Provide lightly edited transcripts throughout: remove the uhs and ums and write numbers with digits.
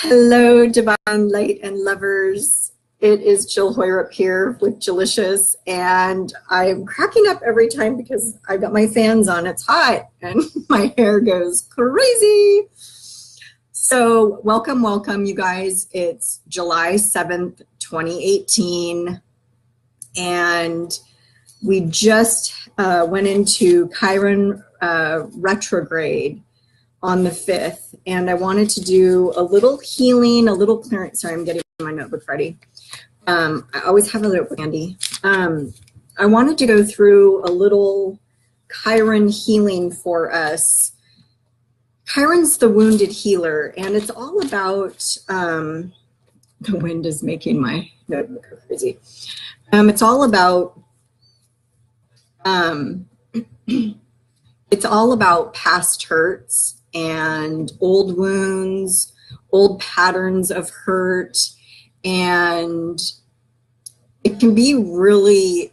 Hello, divine light and lovers. It is Jill Hoyer up here with Jillicious, and I'm cracking up every time because I've got my fans on. It's hot, and my hair goes crazy. So welcome, welcome, you guys. It's July 7th, 2018, and we just went into Chiron Retrograde on the 5th, and I wanted to do a little healing, a little clearance. Sorry, I'm getting my notebook ready. I always have a notebook handy. I wanted to go through a little Chiron healing for us. Chiron's the wounded healer, and it's all about, the wind is making my notebook go crazy. It's all about, it's all about past hurts and old wounds, old patterns of hurt, and it can be really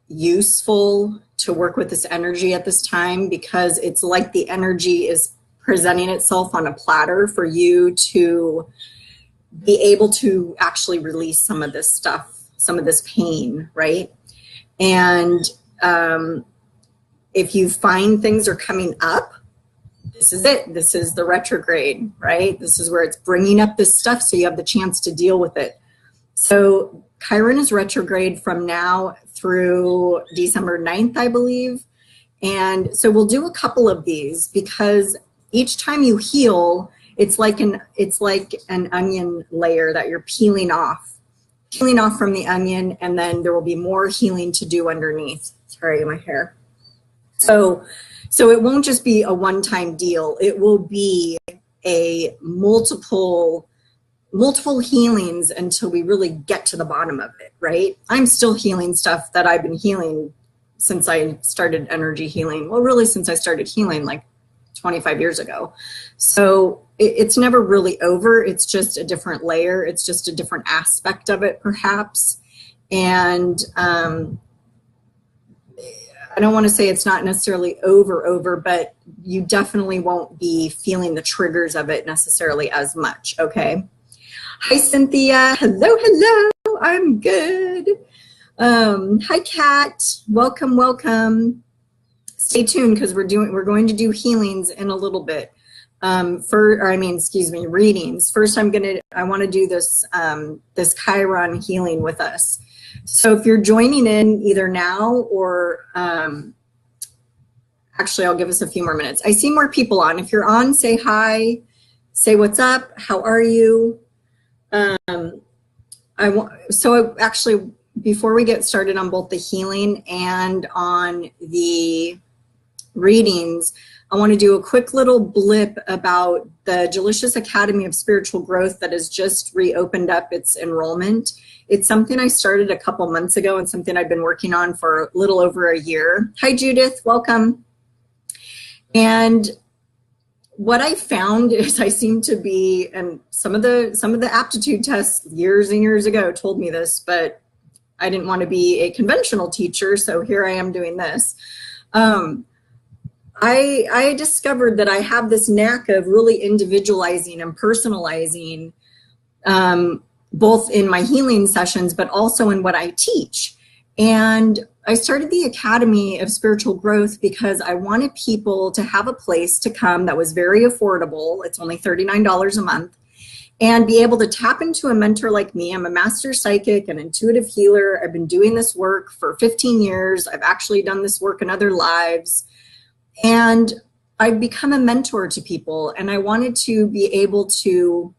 useful to work with this energy at this time because it's like the energy is presenting itself on a platter for you to be able to actually release some of this stuff, some of this pain, right? And if you find things are coming up, this is it. This is the retrograde, right? This is where it's bringing up this stuff so you have the chance to deal with it. So Chiron is retrograde from now through December 9th, I believe. And so we'll do a couple of these because each time you heal, it's like an onion layer that you're peeling off from the onion, and then there will be more healing to do underneath. Sorry, my hair. So it won't just be a one-time deal. It will be a multiple healings until we really get to the bottom of it, right? I'm still healing stuff that I've been healing since I started energy healing. Well, really since I started healing like 25 years ago. So it's never really over. It's just a different layer. It's just a different aspect of it, perhaps. And I don't want to say it's not necessarily over, but you definitely won't be feeling the triggers of it necessarily as much, okay? Hi, Cynthia. Hello. I'm good. Hi, Kat. Welcome, welcome. Stay tuned because we're going to do healings in a little bit. Readings. First, I want to do this this Chiron healing with us. So if you're joining in either now or actually I'll give us a few more minutes. I see more people on. If you're on, say hi, say what's up, how are you? Actually before we get started on both the healing and on the readings, I want to do a quick little blip about the Jillicious Academy of Spiritual Growth that has just reopened up its enrollment. It's something I started a couple months ago and something I've been working on for a little over a year. Hi, Judith, welcome. And what I found is I seem to be, and some of the aptitude tests years and years ago told me this, but I didn't want to be a conventional teacher, so here I am doing this. I discovered that I have this knack of really individualizing and personalizing both in my healing sessions, but also in what I teach. And I started the Academy of Spiritual Growth because I wanted people to have a place to come that was very affordable. It's only $39 a month, and be able to tap into a mentor like me. I'm a master psychic and intuitive healer. I've been doing this work for 15 years. I've actually done this work in other lives. And I've become a mentor to people, and I wanted to be able to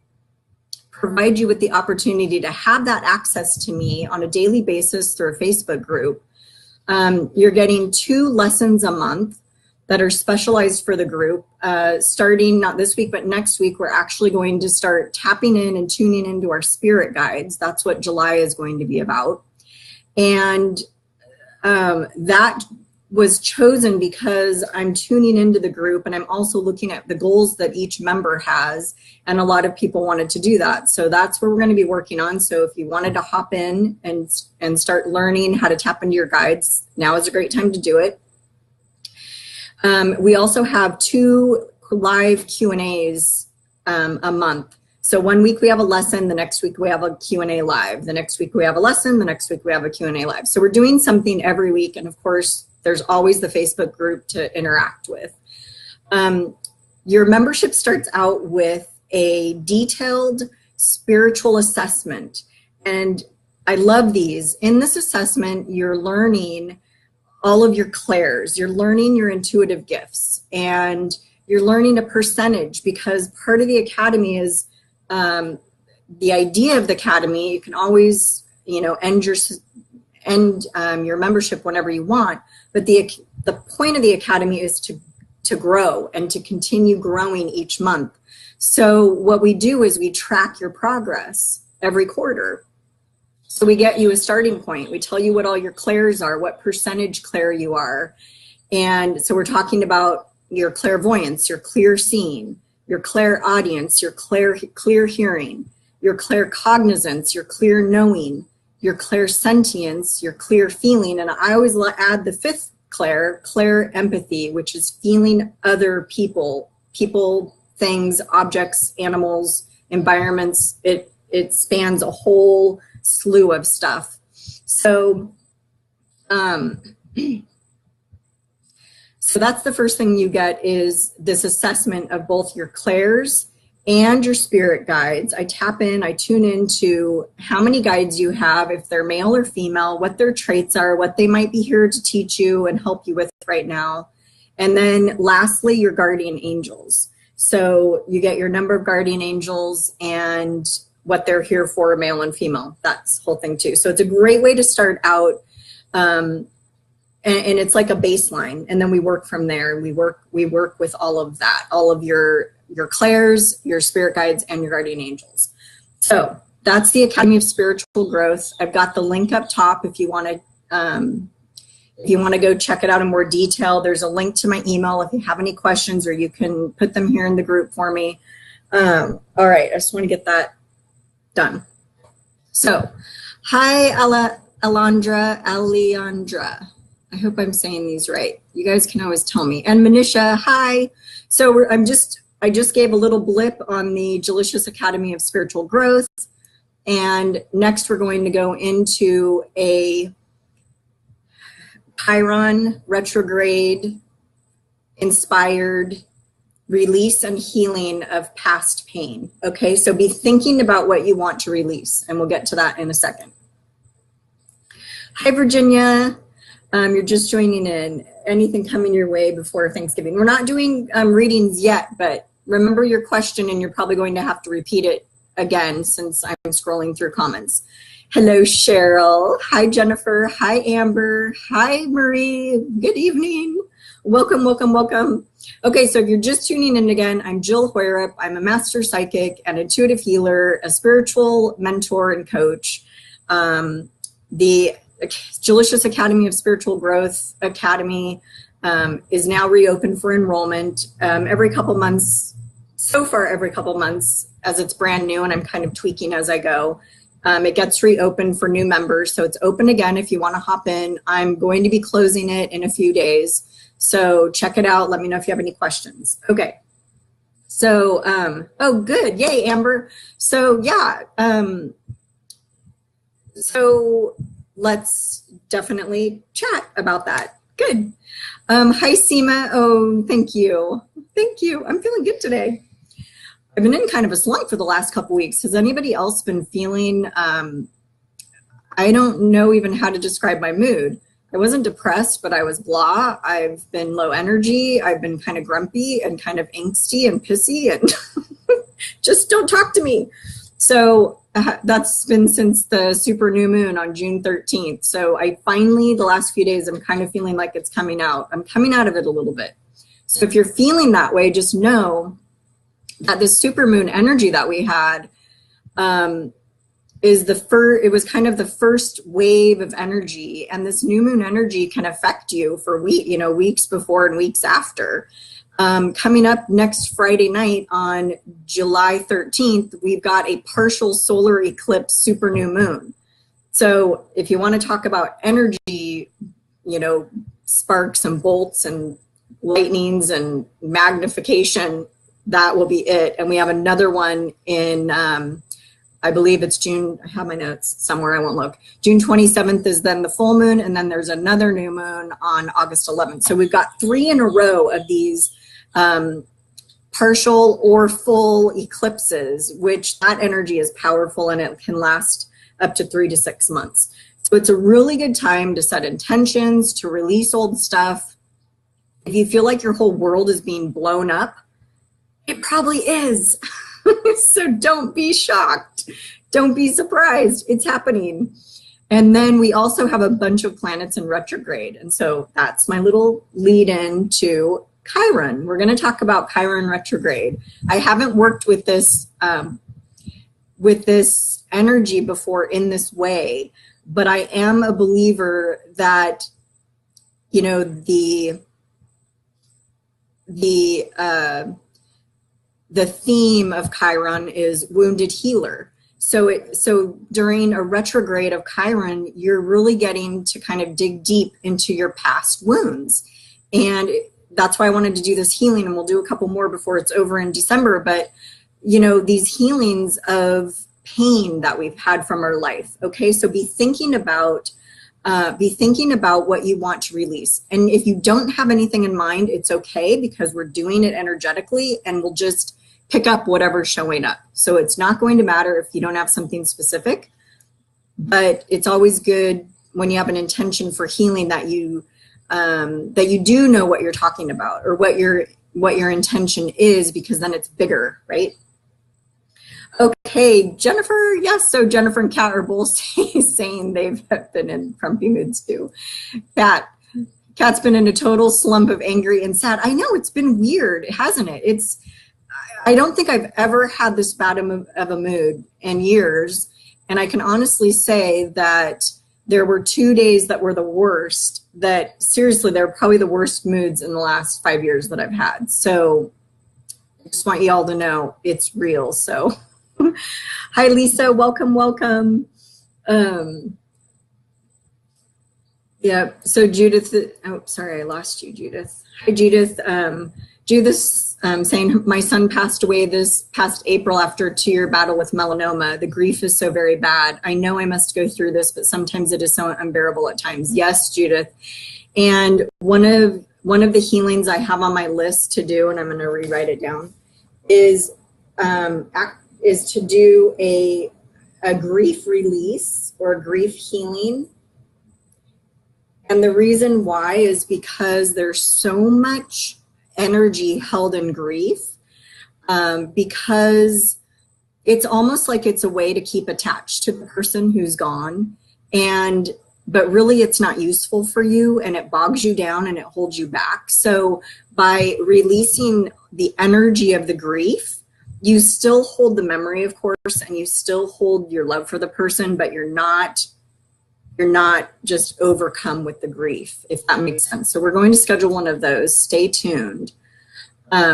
provide you with the opportunity to have that access to me on a daily basis through a Facebook group. You're getting 2 lessons a month that are specialized for the group. Starting not this week, but next week, we're actually going to start tapping in and tuning into our spirit guides. That's what July is going to be about. And that was chosen because I'm tuning into the group, and I'm also looking at the goals that each member has, and a lot of people wanted to do that. So that's where we're going to be working on. So if you wanted to hop in and start learning how to tap into your guides, now is a great time to do it. We also have 2 live Q&As a month. So one week we have a lesson, the next week we have a Q&A live, the next week we have a lesson, the next week we have a Q&A live. So we're doing something every week, and of course there's always the Facebook group to interact with. Your membership starts out with a detailed spiritual assessment, and I love these. In this assessment, you're learning all of your clairs, you're learning your intuitive gifts, and you're learning a percentage, because part of the academy is the idea of the academy. You can always, end your membership whenever you want, but the point of the academy is to grow and to continue growing each month. So what we do is we track your progress every quarter. So we get you a starting point. We tell you what all your clairs are, what percentage clair you are. And so we're talking about your clairvoyance, your clear seeing, your clairaudience, your clear hearing, your claircognizance, your clear knowing, your clairsentience, your clear feeling. And I always add the fifth clair empathy, which is feeling other people, things, objects, animals, environments. It spans a whole slew of stuff. So so that's the first thing you get, is this assessment of both your clairs and your spirit guides. I tap in, I tune into how many guides you have, if they're male or female, what their traits are, what they might be here to teach you and help you with right now. And then lastly, your guardian angels. So you get your number of guardian angels and what they're here for, male and female. That's the whole thing too. So it's a great way to start out. And it's like a baseline, and then we work from there. We work with all of that, all of your clairs, your spirit guides, and your guardian angels. So that's the Academy of Spiritual Growth. I've got the link up top if you want to go check it out in more detail. There's a link to my email if you have any questions, or you can put them here in the group for me. All right, I just want to get that done. So, hi, Alejandra. I hope I'm saying these right. You guys can always tell me. And Manisha, hi. So I just gave a little blip on the Delicious Academy of Spiritual Growth. And next we're going to go into a Chiron Retrograde inspired release and healing of past pain. Okay, so be thinking about what you want to release, and we'll get to that in a second. Hi, Virginia. You're just joining in. Anything coming your way before Thanksgiving? We're not doing readings yet, but remember your question, and you're probably going to have to repeat it again since I'm scrolling through comments. Hello, Cheryl. Hi, Jennifer. Hi, Amber. Hi, Marie. Good evening. Welcome, welcome, welcome. Okay, so if you're just tuning in again, I'm Jill Hoyrup. I'm a master psychic, an intuitive healer, a spiritual mentor and coach. The Delicious Academy of Spiritual Growth Academy is now reopened for enrollment every couple months, so far every couple months, as it's brand new and I'm kind of tweaking as I go. It gets reopened for new members, so it's open again if you want to hop in. I'm going to be closing it in a few days, so check it out. Let me know if you have any questions. Okay, so oh good, yay Amber. So yeah, so let's definitely chat about that. Good. Hi, Seema. Oh, thank you. Thank you. I'm feeling good today. I've been in kind of a slump for the last couple weeks. Has anybody else been feeling, I don't know even how to describe my mood. I wasn't depressed, but I was blah. I've been low energy. I've been kind of grumpy and kind of angsty and pissy and just don't talk to me. So that's been since the super new moon on June 13th. So I finally, the last few days, I'm kind of feeling like it's coming out. I'm coming out of it a little bit. So if you're feeling that way, just know that this super moon energy that we had it was kind of the first wave of energy, and this new moon energy can affect you for weeks before and weeks after. Coming up next Friday night on July 13th, we've got a partial solar eclipse super new moon. So if you want to talk about energy, sparks and bolts and lightnings and magnification, that will be it. And we have another one in, I believe it's June. I have my notes somewhere. I won't look. June 27th is then the full moon. And then there's another new moon on August 11th. So we've got 3 in a row of these partial or full eclipses, which that energy is powerful and it can last up to 3 to 6 months. So it's a really good time to set intentions, to release old stuff. If you feel like your whole world is being blown up, it probably is. So don't be shocked. Don't be surprised. It's happening. And then we also have a bunch of planets in retrograde. And so that's my little lead in to Chiron. We're going to talk about Chiron retrograde. I haven't worked with this energy before in this way, but I am a believer that, you know, the theme of Chiron is wounded healer. So during a retrograde of Chiron, you're really getting to kind of dig deep into your past wounds. And that's why I wanted to do this healing, and we'll do a couple more before it's over in December. But, you know, these healings of pain that we've had from our life. Okay, so be thinking about what you want to release. And if you don't have anything in mind, it's okay, because we're doing it energetically and we'll just pick up whatever's showing up. So it's not going to matter if you don't have something specific, but it's always good when you have an intention for healing that you do know what you're talking about, or what your intention is, because then it's bigger, right? Okay, Jennifer, yes, so Jennifer and Kat are both saying they've been in grumpy moods too. Kat's been in a total slump of angry and sad. I know, it's been weird, hasn't it? I don't think I've ever had this bad of a mood in years. And I can honestly say that there were 2 days that were the worst, that seriously, they're probably the worst moods in the last 5 years that I've had. So I just want you all to know it's real. So hi, Lisa, welcome, welcome. Yeah, so Judith, oh, sorry, I lost you, Judith. Hi, Judith. Judith saying, my son passed away this past April after a 2-year battle with melanoma. The grief is so very bad. I know I must go through this, but sometimes it is so unbearable at times. Yes, Judith. And one of the healings I have on my list to do, and I'm going to rewrite it down, is to do a grief release or a grief healing. And the reason why is because there's so much energy held in grief, because it's almost like it's a way to keep attached to the person who's gone, but really it's not useful for you, and it bogs you down and it holds you back. So by releasing the energy of the grief, you still hold the memory, of course, and you still hold your love for the person, but you're not just overcome with the grief, if that makes sense. So we're going to schedule one of those. Stay tuned,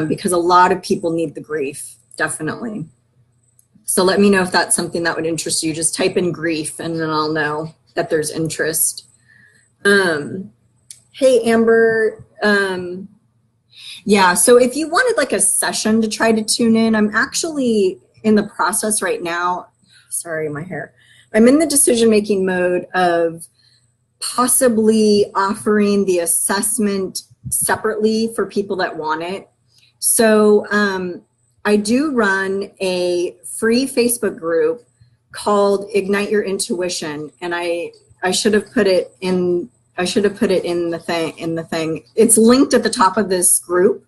because a lot of people need the grief, definitely. So let me know if that's something that would interest you. Just type in grief and then I'll know that there's interest. Hey, Amber. Yeah, so if you wanted like a session to try to tune in, I'm actually in the process right now. Sorry, my hair. I'm in the decision-making mode of possibly offering the assessment separately for people that want it. So I do run a free Facebook group called Ignite Your Intuition, and I should have put it in the thing. It's linked at the top of this group.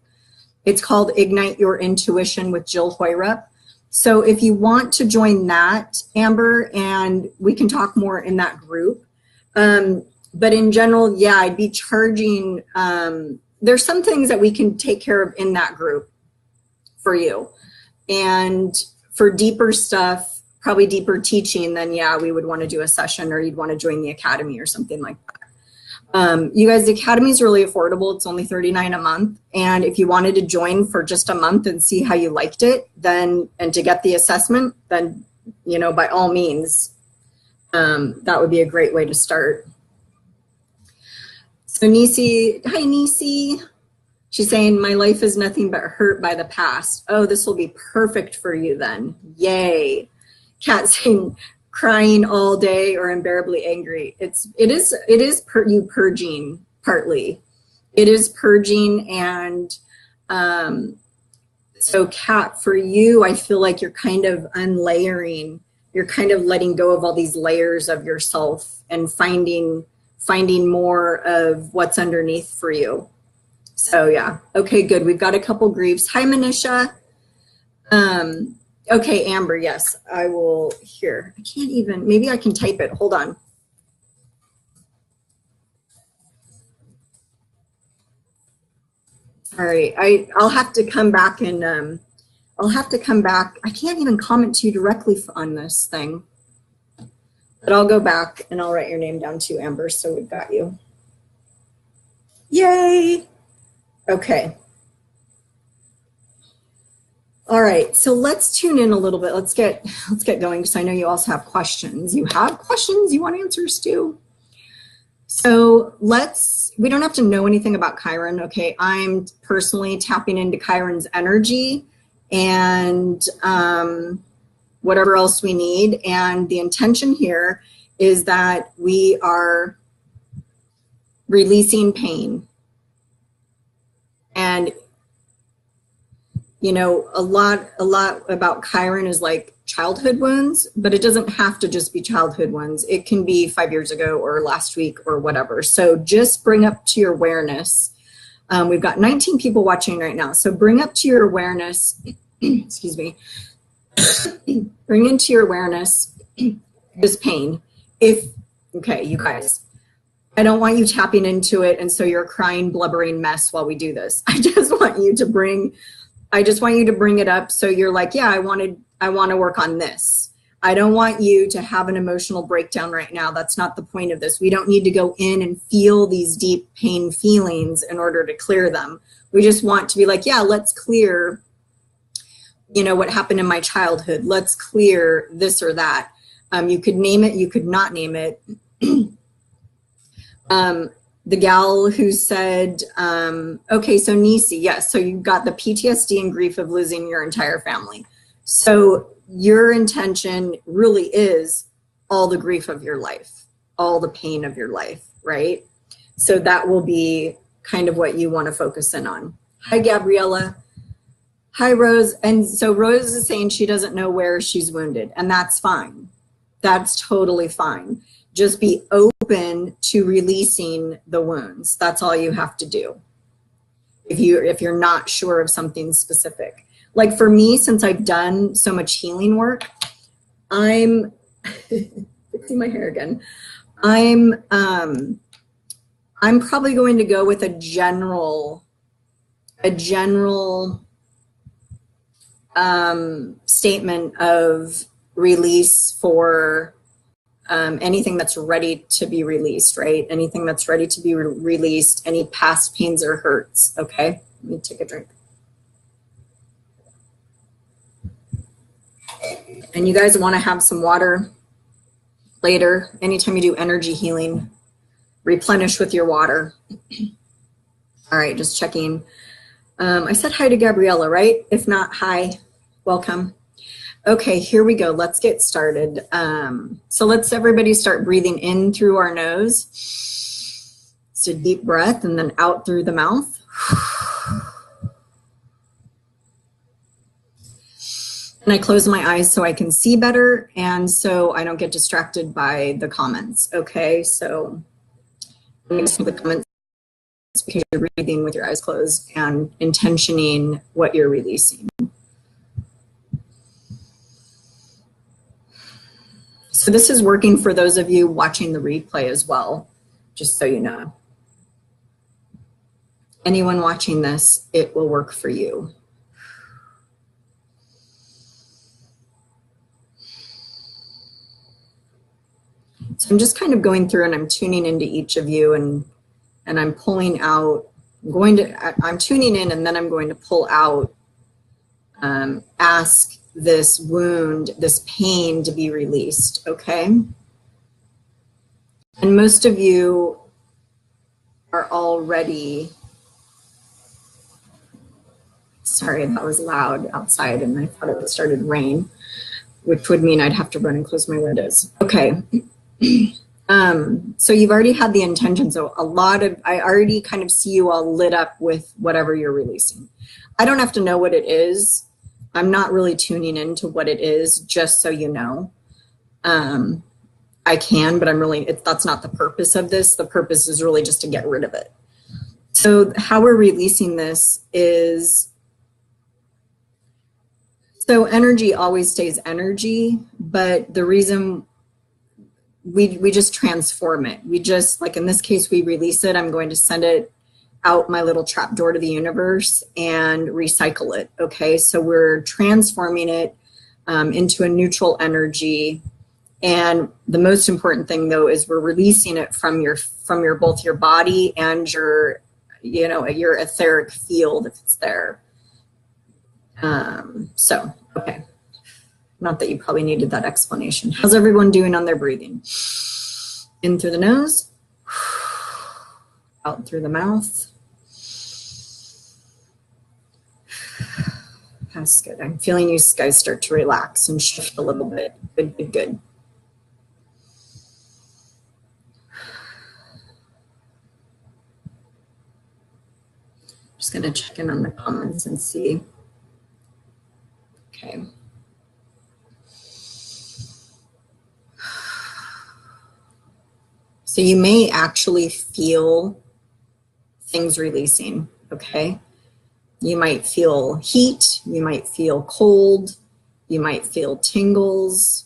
It's called Ignite Your Intuition with Jill Hoyrup. So if you want to join that, Amber, and we can talk more in that group. But in general, yeah, I'd be charging, there's some things that we can take care of in that group for you. And for deeper stuff, probably deeper teaching, then yeah, we would want to do a session, or you'd want to join the academy or something like that. You guys, the academy is really affordable. It's only $39 a month. And if you wanted to join for just a month and see how you liked it, then, and to get the assessment, then, you know, by all means, that would be a great way to start. So Nisi, hi Nisi. She's saying, my life is nothing but hurt by the past. Oh, this will be perfect for you then. Yay. Cat saying, crying all day or unbearably angry. It is you purging partly. It is purging, and so Kat, for you, I feel like you're kind of unlayering. You're kind of letting go of all these layers of yourself and finding more of what's underneath for you. So yeah, okay, good. We've got a couple griefs. Hi, Manisha. Okay, Amber, yes, I will. Here, I can't even, maybe I can type it. Hold on. All right, I'll have to come back and I'll have to come back. I can't even comment to you directly on this thing, but I'll go back and I'll write your name down too, Amber, so we've got you. Yay. Okay. All right, so let's tune in a little bit. Let's get going, because I know you also have questions. You have questions, you want answers too. So we don't have to know anything about Chiron, okay? I'm personally tapping into Chiron's energy and whatever else we need. And the intention here is that we are releasing pain. And you know, a lot about Chiron is like childhood wounds, but it doesn't have to just be childhood ones. It can be 5 years ago or last week or whatever. So just bring up to your awareness. We've got 19 people watching right now. So bring up to your awareness, excuse me, bring into your awareness this pain. Okay, you guys, I don't want you tapping into it and so you're a crying, blubbering mess while we do this. I just want you to bring it up so you're like, yeah, I want to work on this. I don't want you to have an emotional breakdown right now. That's not the point of this. We don't need to go in and feel these deep pain feelings in order to clear them. We just want to be like, yeah, let's clear, you know, what happened in my childhood. Let's clear this or that. You could name it, you could not name it. The gal who said, okay, so Nisi, yes, so you've got the PTSD and grief of losing your entire family. So your intention really is all the grief of your life, all the pain of your life, right? So that will be kind of what you want to focus in on. Hi, Gabriella. Hi, Rose. And so Rose is saying she doesn't know where she's wounded, and that's fine. That's totally fine. Just be open to releasing the wounds. That's all you have to do. If you're not sure of something specific. Like for me, since I've done so much healing work, I'm fixing my hair again. I'm probably going to go with a general statement of release for anything that's ready to be released, right? Anything that's ready to be released, any past pains or hurts, okay? Let me take a drink. And you guys want to have some water later. Anytime you do energy healing, replenish with your water. All right, just checking. I said hi to Gabriella, right? If not, hi, welcome. Okay, here we go. Let's get started. So let's everybody start breathing in through our nose. It's a deep breath, and then out through the mouth. And I close my eyes so I can see better and so I don't get distracted by the comments. Okay, so the comments because you're breathing with your eyes closed and intentioning what you're releasing. So this is working for those of you watching the replay as well, just so you know. Anyone watching this, it will work for you. So I'm just kind of going through and I'm tuning into each of you and I'm pulling out, I'm tuning in and then I'm going to pull out, ask this wound, this pain to be released, okay? And most of you are already Sorry, that was loud outside and I thought it started rain, which would mean I'd have to run and close my windows. Okay. So you've already had the intention. So I already kind of see you all lit up with whatever you're releasing. I don't have to know what it is. I'm not really tuning into what it is, just so you know. I can, but that's not the purpose of this. The purpose is really just to get rid of it. So how we're releasing this is, so energy always stays energy, but the reason we just transform it. We just, like in this case, we release it. I'm going to send it out my little trap door to the universe and recycle it. Okay, so we're transforming it into a neutral energy. And the most important thing though is we're releasing it from your both your body and your etheric field if it's there. So okay. Not that you probably needed that explanation. How's everyone doing on their breathing? In through the nose, out through the mouth. That's good. I'm feeling you guys start to relax and shift a little bit. Good, good, good. Just going to check in on the comments and see. Okay. So you may actually feel things releasing, okay? You might feel heat, you might feel cold, you might feel tingles,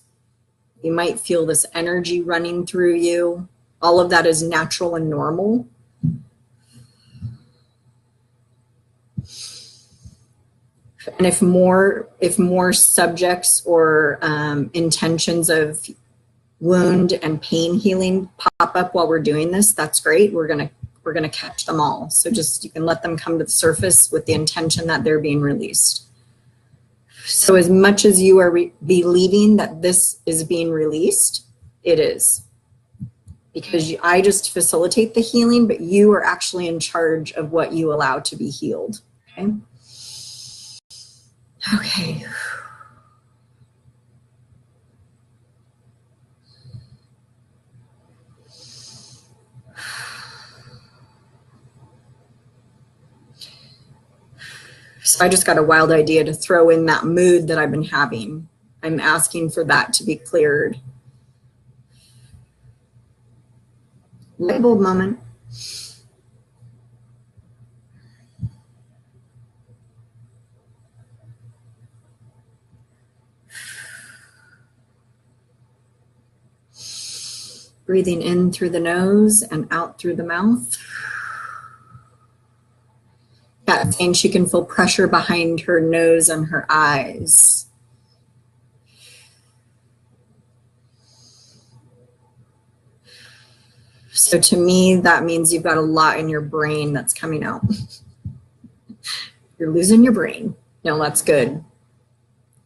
you might feel this energy running through you. All of that is natural and normal. And if more subjects or intentions of wound and pain healing pop up while we're doing this, that's great. We're gonna catch them all. So just, you can let them come to the surface with the intention that they're being released. So as much as you are believing that this is being released, it is. Because I just facilitate the healing, but you are actually in charge of what you allow to be healed, okay? Okay. So I just got a wild idea to throw in that mood that I've been having. I'm asking for that to be cleared. Light bulb moment. Breathing in through the nose and out through the mouth. That saying she can feel pressure behind her nose and her eyes. So to me, that means you've got a lot in your brain that's coming out. You're losing your brain. No, that's good.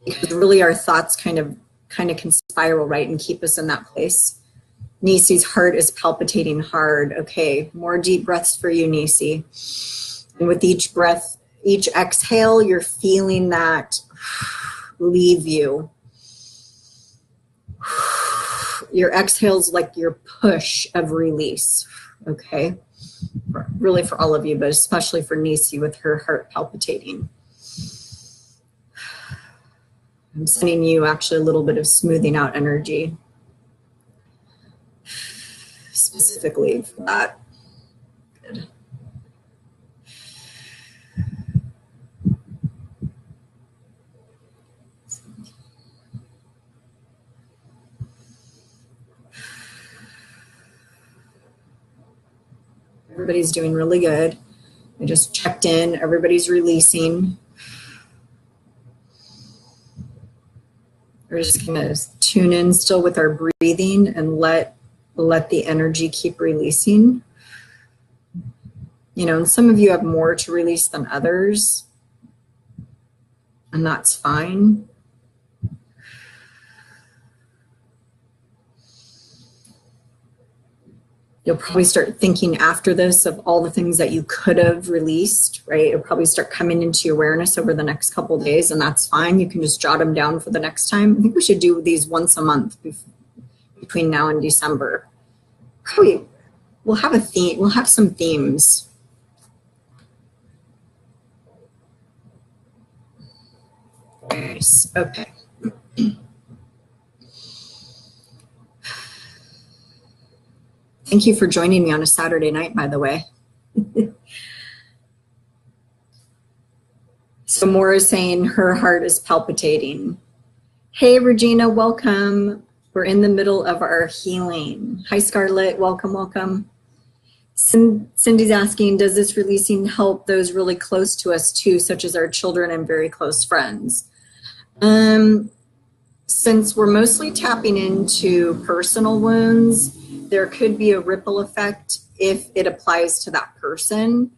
Because really our thoughts kind of can spiral, right, and keep us in that place. Nisi's heart is palpitating hard. Okay, more deep breaths for you, Nisi. And with each breath, each exhale, you're feeling that leave you. Your exhale's like your push of release, okay? Really for all of you, but especially for Nisi with her heart palpitating. I'm sending you actually a little bit of smoothing out energy. Specifically for that. Good. Everybody's doing really good. I just checked in. Everybody's releasing. We're just going to tune in still with our breathing and let the energy keep releasing. You know, and some of you have more to release than others, and that's fine. You'll probably start thinking after this of all the things that you could have released, right? It'll probably start coming into your awareness over the next couple of days, and that's fine. You can just jot them down for the next time. I think we should do these once a month between now and December. Probably we'll have a theme. We'll have some themes. Nice. Okay. Thank you for joining me on a Saturday night, by the way. So Maura is saying her heart is palpitating. Hey, Regina, welcome. We're in the middle of our healing. Hi, Scarlett. Welcome, welcome. Cindy's asking, does this releasing help those really close to us too, such as our children and very close friends? Since we're mostly tapping into personal wounds, there could be a ripple effect if it applies to that person.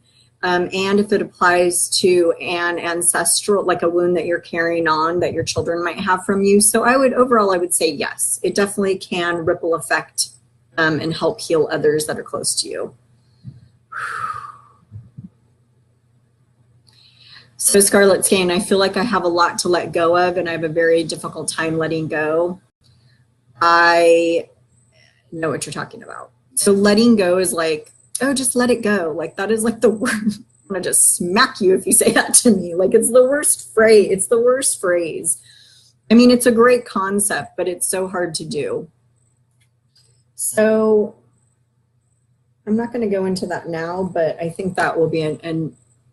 And if it applies to an ancestral, like a wound that you're carrying on that your children might have from you. So overall, I would say yes, it definitely can ripple effect and help heal others that are close to you. So Scarlett's saying, I feel like I have a lot to let go of and I have a very difficult time letting go. I know what you're talking about. So letting go is like, oh, just let it go. Like that is like the word. I'm gonna just smack you if you say that to me. Like it's the worst phrase. It's the worst phrase. I mean, it's a great concept, but it's so hard to do. So I'm not going to go into that now, but I think that will be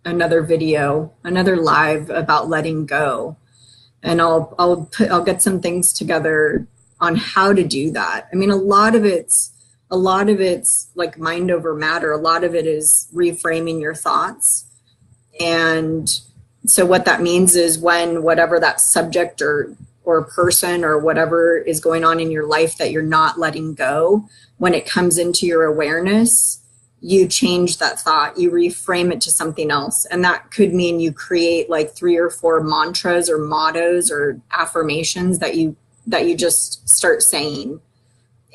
another video, another live about letting go. And I'll get some things together on how to do that. I mean, a lot of it's like mind over matter. A lot of it is reframing your thoughts. And so what that means is when whatever that subject or person or whatever is going on in your life that you're not letting go, when it comes into your awareness, you change that thought, you reframe it to something else. And that could mean you create like 3 or 4 mantras or mottos or affirmations that you just start saying.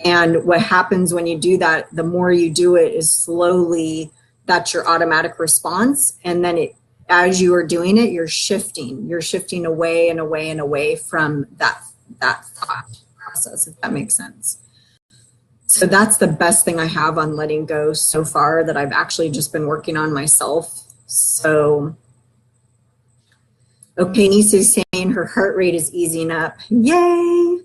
And what happens when you do that, the more you do it is slowly, that's your automatic response. And then as you are doing it, you're shifting away and away and away from that thought process, if that makes sense. So that's the best thing I have on letting go so far that I've actually just been working on myself. So, okay, Nisa is saying her heart rate is easing up. Yay!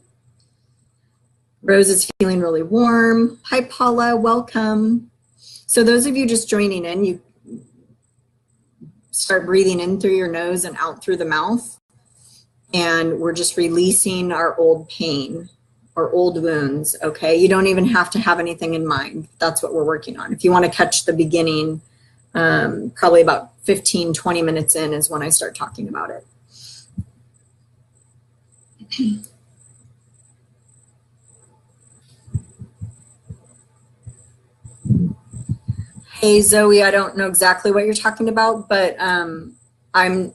Rose is feeling really warm. Hi, Paula, welcome. So those of you just joining in, you start breathing in through your nose and out through the mouth. And we're just releasing our old pain or old wounds, okay? You don't even have to have anything in mind. That's what we're working on. If you want to catch the beginning, probably about 15, 20 minutes in is when I start talking about it. Hey, Zoe, I don't know exactly what you're talking about, but I'm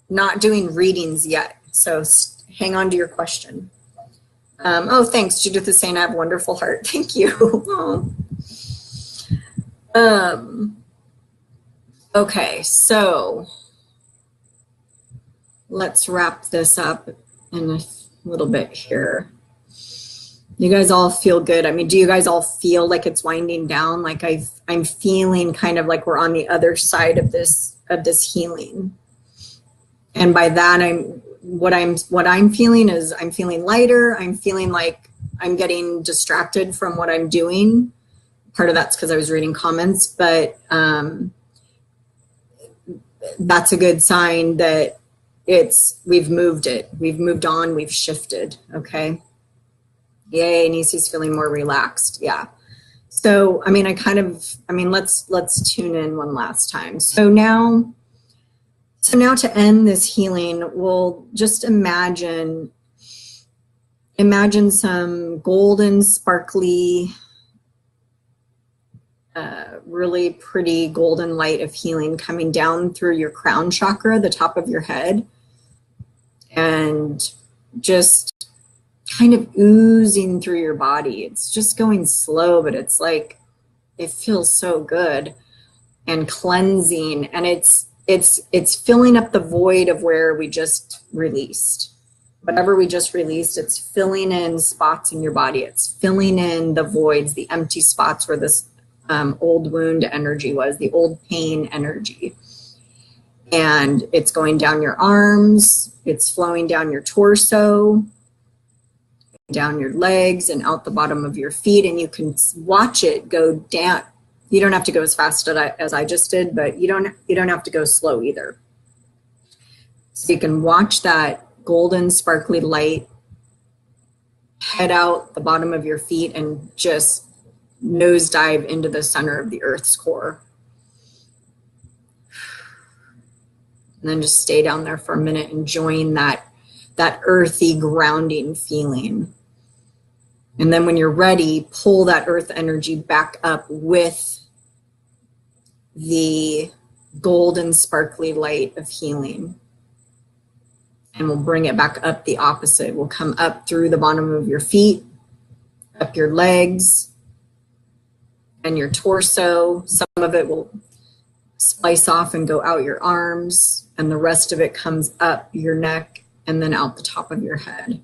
not doing readings yet. So hang on to your question. Oh, thanks. Judith is saying I have a wonderful heart. Thank you. Okay, so let's wrap this up in a little bit here. You guys all feel good? I mean, do you guys all feel like it's winding down? Like I'm feeling kind of like we're on the other side of this healing. And by that, what I'm feeling is I'm feeling lighter. I'm feeling like I'm getting distracted from what I'm doing. Part of that's because I was reading comments, but that's a good sign that we've moved it. We've moved on. We've shifted. Okay. Yay, Nisi's feeling more relaxed. Yeah. So, I mean, let's tune in one last time. So now to end this healing, we'll just imagine some golden, sparkly, really pretty golden light of healing coming down through your crown chakra, the top of your head, and just kind of oozing through your body. It's just going slow, but it's like it feels so good and cleansing, and it's filling up the void of where we just released. Whatever we just released, it's filling in spots in your body. It's filling in the voids, the empty spots where this old wound energy was, the old pain energy. And it's going down your arms, it's flowing down your torso, down your legs and out the bottom of your feet, and you can watch it go down. You don't have to go as fast as I just did, but you don't have to go slow either. So you can watch that golden sparkly light head out the bottom of your feet and just nosedive into the center of the Earth's core. And then just stay down there for a minute, enjoying that earthy grounding feeling. And then when you're ready, pull that earth energy back up with the golden sparkly light of healing. And we'll bring it back up the opposite. We'll come up through the bottom of your feet, up your legs, and your torso. Some of it will splice off and go out your arms, and the rest of it comes up your neck and then out the top of your head.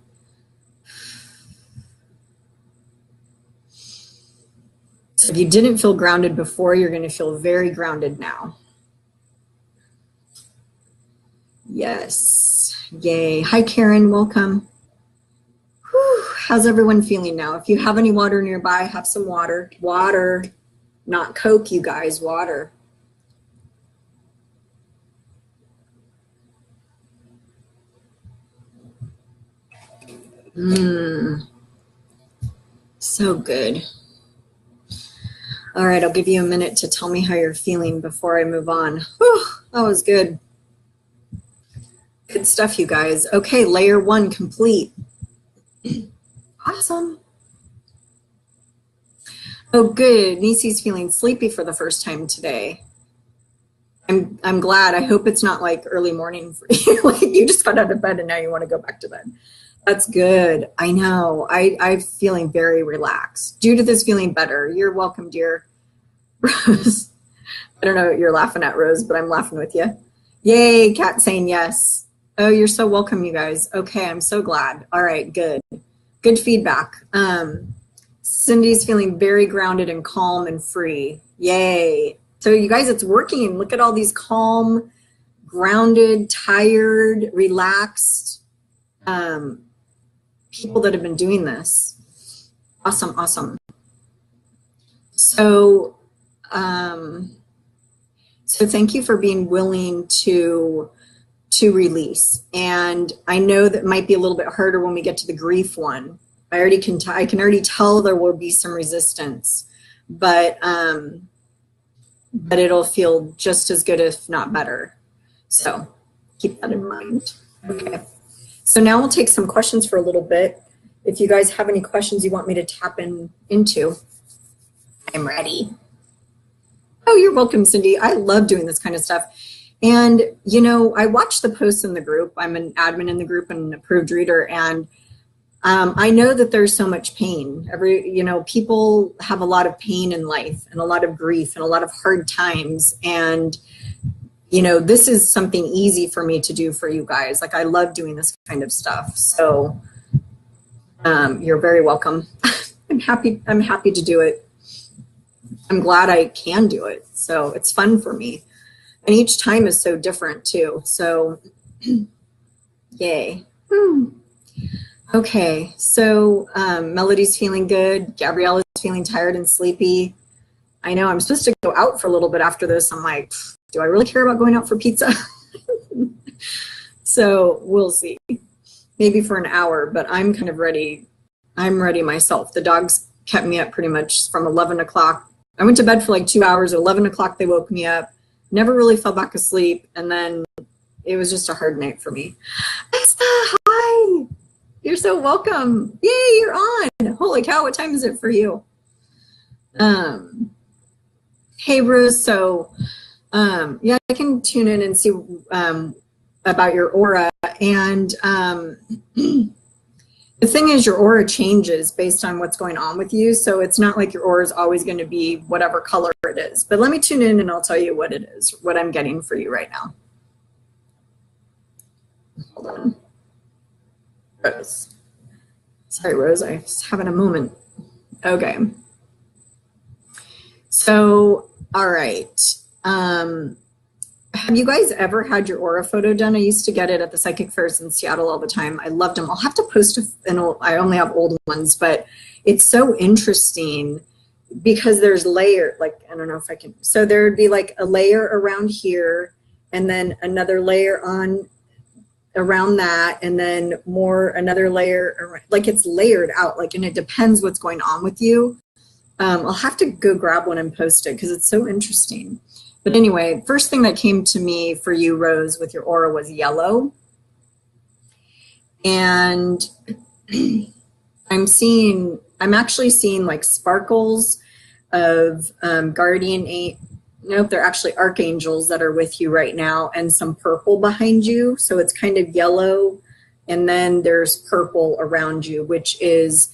So if you didn't feel grounded before, you're going to feel very grounded now. Yes. Yay. Hi, Karen. Welcome. Whew. How's everyone feeling now? If you have any water nearby, have some water. Water, not Coke, you guys. Water. So good. All right, I'll give you a minute to tell me how you're feeling before I move on. Whew, that was good. Good stuff, you guys. Okay, layer 1 complete. Awesome. Oh, good. Nisi's feeling sleepy for the first time today. I'm glad. I hope it's not like early morning for you. Like you just got out of bed and now you want to go back to bed. That's good. I know. I'm feeling very relaxed. Judith is feeling better. You're welcome, dear. Rose. I don't know what you're laughing at, Rose, but I'm laughing with you. Yay, Kat saying yes. Oh, you're so welcome, you guys. Okay, I'm so glad. All right, good. Good feedback. Cindy's feeling very grounded and calm and free. Yay. So you guys, it's working. Look at all these calm, grounded, tired, relaxed people that have been doing this. Awesome, awesome. So, so thank you for being willing to release. And I know that might be a little bit harder when we get to the grief one. I can already tell there will be some resistance, but it'll feel just as good, if not better. So keep that in mind. Okay. So now we'll take some questions for a little bit. If you guys have any questions you want me to tap into, I'm ready. Oh, you're welcome, Cindy. I love doing this kind of stuff. And, you know, I watch the posts in the group. I'm an admin in the group and an approved reader. And I know that there's so much pain. People have a lot of pain in life and a lot of grief and a lot of hard times. And, you know, this is something easy for me to do for you guys. Like, I love doing this kind of stuff. So you're very welcome. I'm happy to do it. I'm glad I can do it. So it's fun for me. And each time is so different too. So yay. Okay, so Melody's feeling good. Gabriella's feeling tired and sleepy. I know I'm supposed to go out for a little bit after this. I'm like, do I really care about going out for pizza? So we'll see. Maybe for an hour, but I'm kind of ready. I'm ready myself. The dogs kept me up pretty much from 11 o'clock. I went to bed for like 2 hours. At 11 o'clock, they woke me up. Never really fell back asleep. And then it was just a hard night for me. Esther, hi. You're so welcome. Yay, you're on. Holy cow, what time is it for you? Hey, Bruce. So, yeah, I can tune in and see about your aura. And it's The thing is, your aura changes based on what's going on with you. So it's not like your aura is always going to be whatever color it is. But let me tune in and I'll tell you what it is, what I'm getting for you right now. Hold on. Rose. Sorry, Rose, I was having a moment. Okay. So, all right. Have you guys ever had your aura photo done? I used to get it at the psychic fairs in Seattle all the time. I loved them. I'll have to post I only have old ones, but it's so interesting because there's layer, like, I don't know if I can, so there'd be like a layer around here and then another layer on around that, and then another layer around, like it's layered out, like, and it depends what's going on with you. I'll have to go grab one and post it because it's so interesting. But anyway, first thing that came to me for you, Rose, with your aura was yellow. And I'm actually seeing like sparkles of nope, they're actually archangels that are with you right now, and some purple behind you. So it's kind of yellow, and then there's purple around you, which is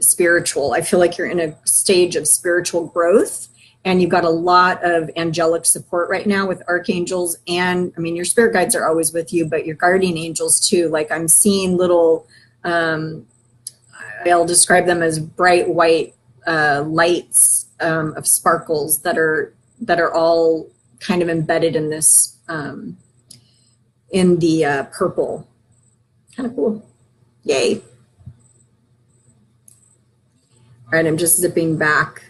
spiritual. I feel like you're in a stage of spiritual growth, and you've got a lot of angelic support right now with archangels. And I mean, your spirit guides are always with you, but your guardian angels too. Like I'm seeing little, I'll describe them as bright white lights of sparkles that are all kind of embedded in this, in the purple. Kind of cool. Yay. All right, I'm just zipping back.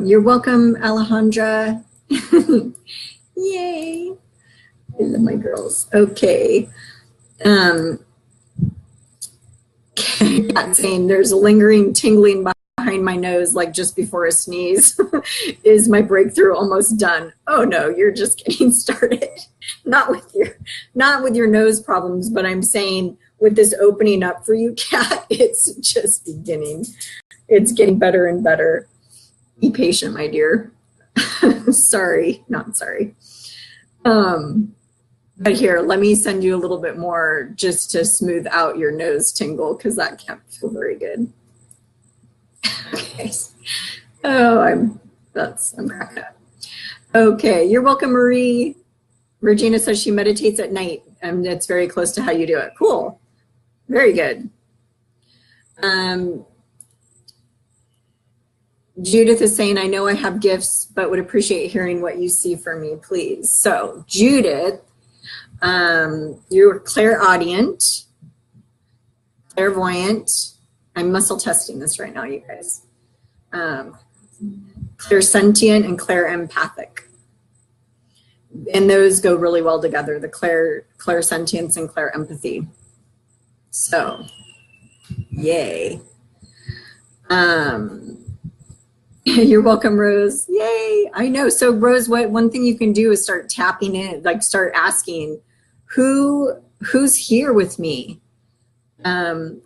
You're welcome, Alejandra. Yay. I love my girls. Okay. Cat saying there's a lingering tingling behind my nose, like just before a sneeze. Is my breakthrough almost done? Oh no, you're just getting started. Not with your nose problems, but I'm saying with this opening up for you, Cat, it's just beginning. It's getting better and better. Be patient, my dear. Sorry, not sorry. But here, let me send you a little bit more just to smooth out your nose tingle, because that can't feel very good. Okay. Oh, I'm cracking up. Okay, you're welcome, Marie. Regina says she meditates at night, and it's very close to how you do it. Cool. Very good. Judith is saying, I know I have gifts, but would appreciate hearing what you see for me, please. So, Judith, you're clairaudient, clairvoyant. I'm muscle testing this right now, you guys. Clairsentient and clairempathic. And those go really well together, the clairsentience and clairempathy. So, yay. You're welcome, Rose. Yay. I know. So Rose, one thing you can do is start tapping in, like start asking who's here with me. And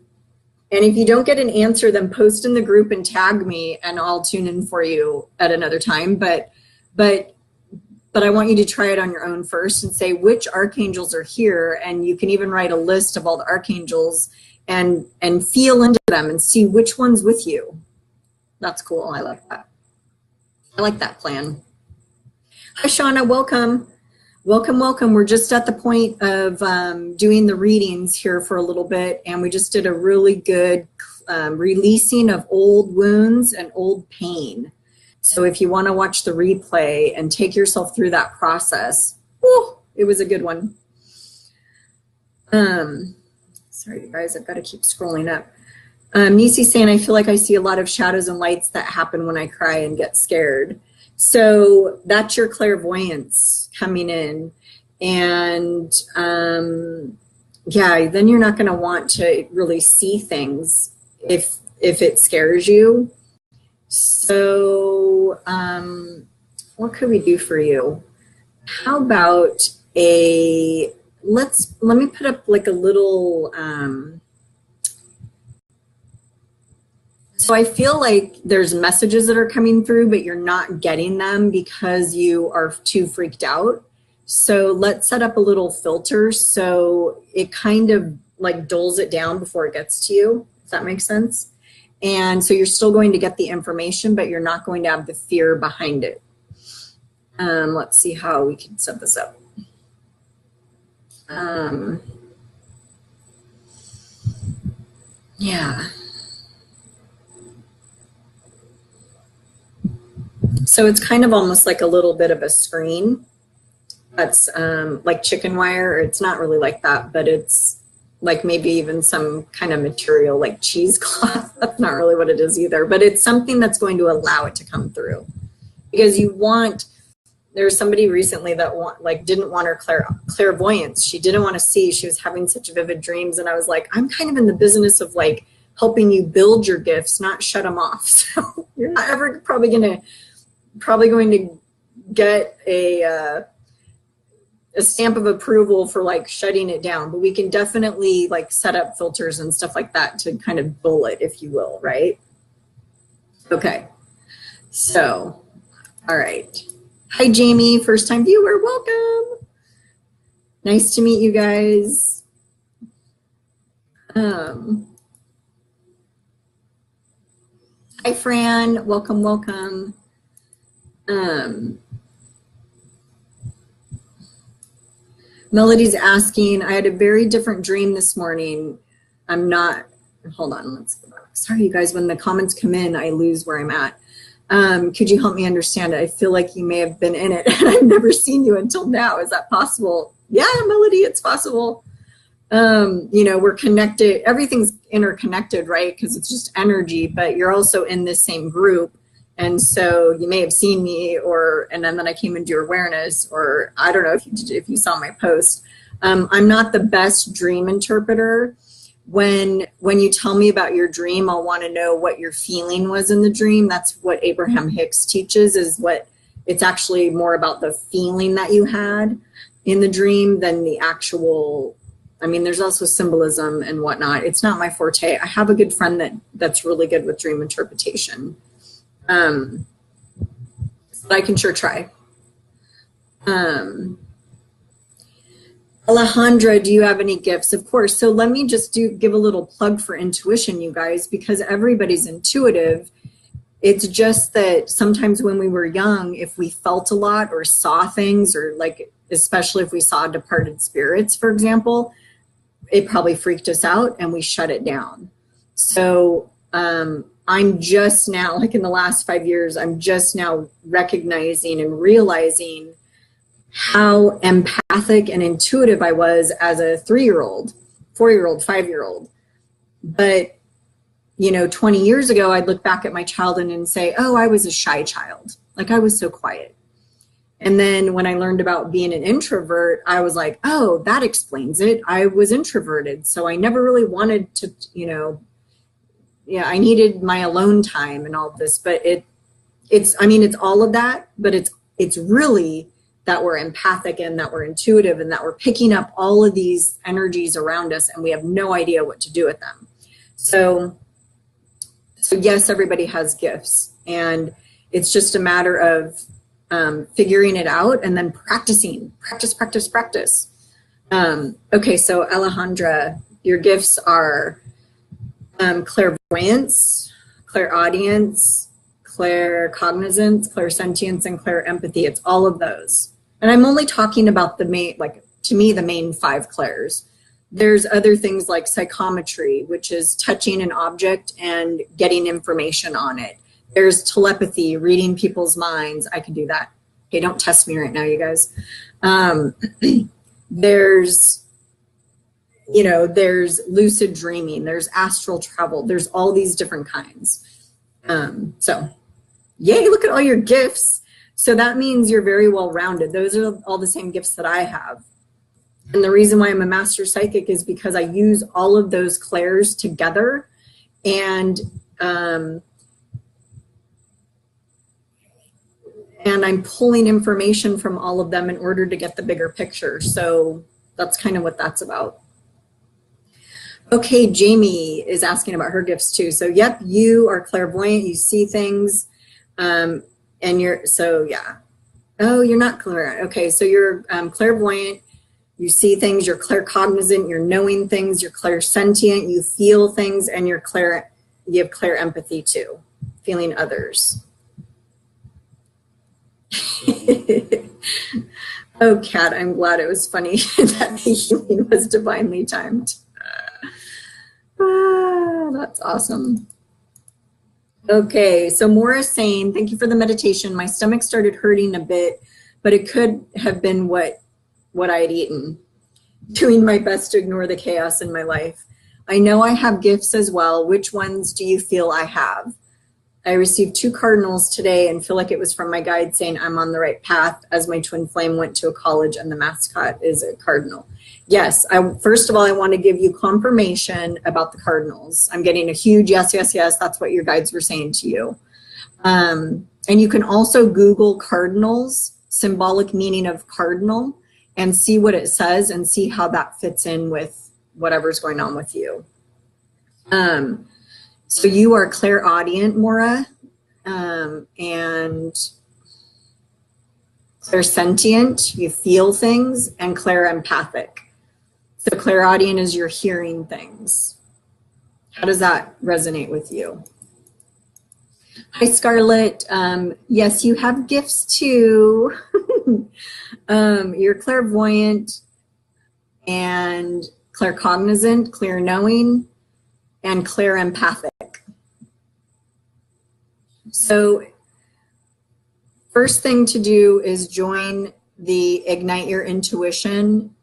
if you don't get an answer, then post in the group and tag me and I'll tune in for you at another time. But I want you to try it on your own first and say which archangels are here. And you can even write a list of all the archangels and feel into them and see which one's with you. That's cool. I like that. I like that plan. Hi, Shauna. Welcome. Welcome, welcome. We're just at the point of doing the readings here for a little bit, and we just did a really good releasing of old wounds and old pain. So if you want to watch the replay and take yourself through that process, whew, it was a good one. Sorry, you guys, I've got to keep scrolling up. Nisi's saying, I feel like I see a lot of shadows and lights that happen when I cry and get scared. So that's your clairvoyance coming in. And yeah, then you're not going to want to really see things if it scares you. So what could we do for you? How about let me put up like a little, so I feel like there's messages that are coming through, but you're not getting them because you are too freaked out. So let's set up a little filter so it kind of like dulls it down before it gets to you, if that makes sense. And so you're still going to get the information, but you're not going to have the fear behind it. Let's see how we can set this up. Yeah. So it's kind of almost like a little bit of a screen that's like chicken wire. It's not really like that, but it's like maybe even some kind of material like cheesecloth. That's not really what it is either, but it's something that's going to allow it to come through. Because you want, there's somebody recently that didn't want her clairvoyance. She didn't want to see. She was having such vivid dreams. And I was like, I'm kind of in the business of like helping you build your gifts, not shut them off. So you're not ever probably going to get a stamp of approval for like shutting it down, but we can definitely like set up filters and stuff like that to kind of bull it, if you will, right? Okay. So, all right. Hi, Jamie, first time viewer, welcome. Nice to meet you guys. Hi, Fran, welcome, welcome. Melody's asking, I had a very different dream this morning. I'm not, hold on, let's go back. Sorry, you guys, when the comments come in, I lose where I'm at. Could you help me understand it? I feel like you may have been in it and I've never seen you until now. Is that possible? Yeah, Melody, it's possible. You know, we're connected. Everything's interconnected, right? Because it's just energy, but you're also in this same group. And so you may have seen me and then I came into your awareness, or I don't know if you saw my post. I'm not the best dream interpreter. When you tell me about your dream, I'll want to know what your feeling was in the dream. That's what Abraham Hicks teaches, is what it's actually more about the feeling that you had in the dream than the actual, I mean, there's also symbolism and whatnot. It's not my forte. I have a good friend that's really good with dream interpretation. But I can sure try. Alejandra, do you have any gifts? Of course. So let me just give a little plug for intuition, you guys, because everybody's intuitive. It's just that sometimes when we were young, if we felt a lot or saw things, or like, especially if we saw departed spirits, for example, it probably freaked us out and we shut it down. So, I'm just now, like in the last 5 years, I'm just now recognizing and realizing how empathic and intuitive I was as a 3-year-old, 4-year-old, 5-year-old. But, you know, 20 years ago, I'd look back at my childhood and say, oh, I was a shy child. Like I was so quiet. And then when I learned about being an introvert, I was like, oh, that explains it. I was introverted. So I never really wanted to, you know, yeah, I needed my alone time and all of this, but it's all of that, but it's really that we're empathic and that we're intuitive and that we're picking up all of these energies around us and we have no idea what to do with them. So yes, everybody has gifts, and it's just a matter of figuring it out and then practicing, practice. Okay, so Alejandra, your gifts are clairvoyance, clairaudience, claircognizance, clairsentience, and clairempathy. It's all of those. And I'm only talking about the main, like to me, the main 5 clairs. There's other things like psychometry, which is touching an object and getting information on it. There's telepathy, reading people's minds. I can do that. Okay, don't test me right now, you guys. There's lucid dreaming, there's astral travel, there's all these different kinds. So yay, look at all your gifts. So that means you're very well rounded. Those are all the same gifts that I have. And the reason why I'm a master psychic is because I use all of those clairs together, and I'm pulling information from all of them in order to get the bigger picture. So that's kind of what that's about. Okay, Jamie is asking about her gifts too. So yep, you are clairvoyant, you see things, and you're, so yeah. Oh, you're not clairvoyant. Okay, so you're clairvoyant, You see things, you're claircognizant, you're knowing things, you're clairsentient, you feel things, and you have clair empathy too, feeling others. Oh, Kat, I'm glad it was funny that the healing was divinely timed. That's awesome. Okay, so Maura's saying, thank you for the meditation. My stomach started hurting a bit, but it could have been what I had eaten. Doing my best to ignore the chaos in my life. I know I have gifts as well. Which ones do you feel I have? I received 2 cardinals today and feel like it was from my guide saying I'm on the right path as my twin flame went to a college and the mascot is a cardinal. Yes, first of all, I want to give you confirmation about the cardinals. I'm getting a huge yes, yes, yes. That's what your guides were saying to you. And you can also Google cardinals, symbolic meaning of cardinal, and see what it says and see how that fits in with whatever's going on with you. So you are clairaudient, Maura, and clairsentient, you feel things, and clairempathic. So clairaudient is you're hearing things. How does that resonate with you? Hi, Scarlett. Yes, you have gifts too. You're clairvoyant and claircognizant, clear knowing, and clairempathic. So first thing to do is join the Ignite Your Intuition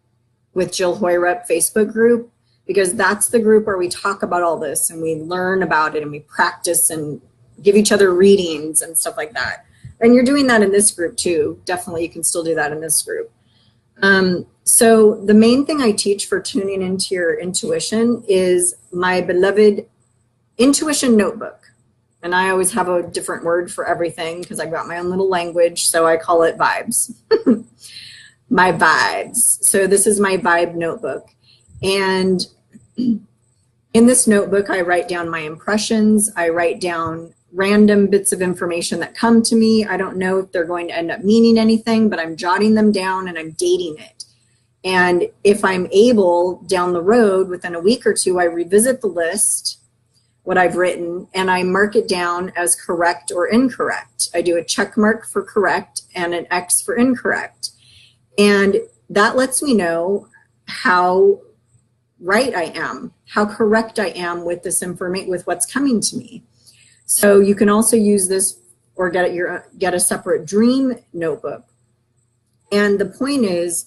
with Jill Hoyrup Facebook group, because that's the group where we talk about all this and we learn about it and we practice and give each other readings and stuff like that. And you're doing that in this group too. Definitely you can still do that in this group. So the main thing I teach for tuning into your intuition is my beloved intuition notebook. And I always have a different word for everything because I've got my own little language. So I call it vibes. My vibes. So this is my vibe notebook. And in this notebook, I write down my impressions. I write down random bits of information that come to me. I don't know if they're going to end up meaning anything, but I'm jotting them down and I'm dating it. And if I'm able, down the road, within a week or two, I revisit the list, what I've written, and I mark it down as correct or incorrect. I do a check mark for correct and an X for incorrect. And that lets me know how right I am, how correct I am with this information, with what's coming to me. So you can also use this or get a separate dream notebook. And the point is,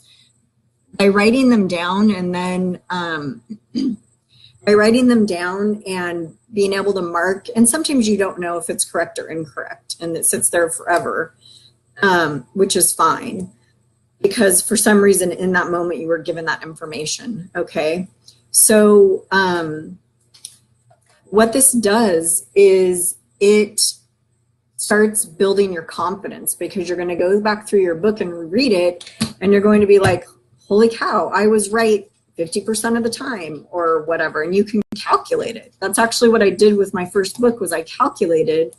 by writing them down and then by writing them down and being able to mark, and sometimes you don't know if it's correct or incorrect, and it sits there forever, which is fine, because for some reason in that moment you were given that information, okay? So what this does is it starts building your confidence, because you're going to go back through your book and read it, and you're going to be like, holy cow, I was right 50% of the time or whatever, and you can calculate it. That's actually what I did with my first book, was I calculated,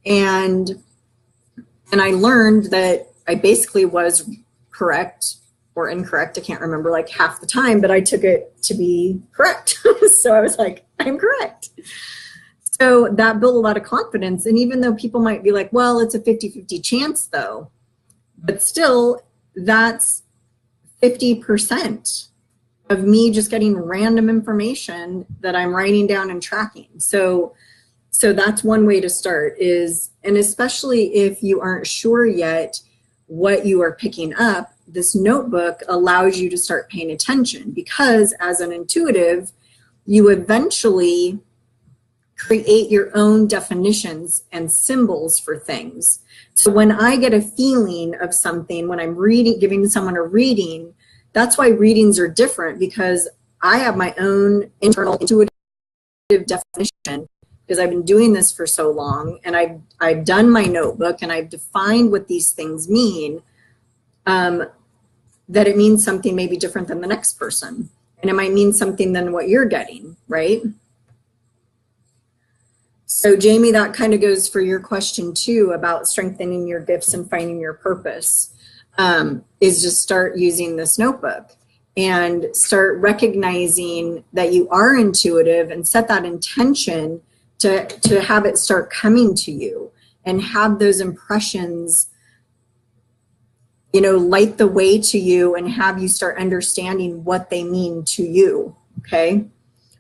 and I learned that I basically was correct or incorrect. I can't remember, like half the time, but I took it to be correct. So I was like, I'm correct. So that built a lot of confidence. And even though people might be like, well, it's a 50-50 chance though, but still that's 50% of me just getting random information that I'm writing down and tracking. So that's one way to start is, and especially if you aren't sure yet what you are picking up, this notebook allows you to start paying attention, because as an intuitive, you eventually create your own definitions and symbols for things. So when I get a feeling of something, when I'm reading, giving someone a reading, that's why readings are different, because I have my own internal intuitive definition, because I've been doing this for so long, and I've done my notebook and I've defined what these things mean, that it means something maybe different than the next person. And it might mean something than what you're getting, right? So Jamie, that kind of goes for your question too about strengthening your gifts and finding your purpose, is just start using this notebook. and start recognizing that you are intuitive and set that intention to have it start coming to you and have those impressions, you know, light the way to you and have you start understanding what they mean to you, okay?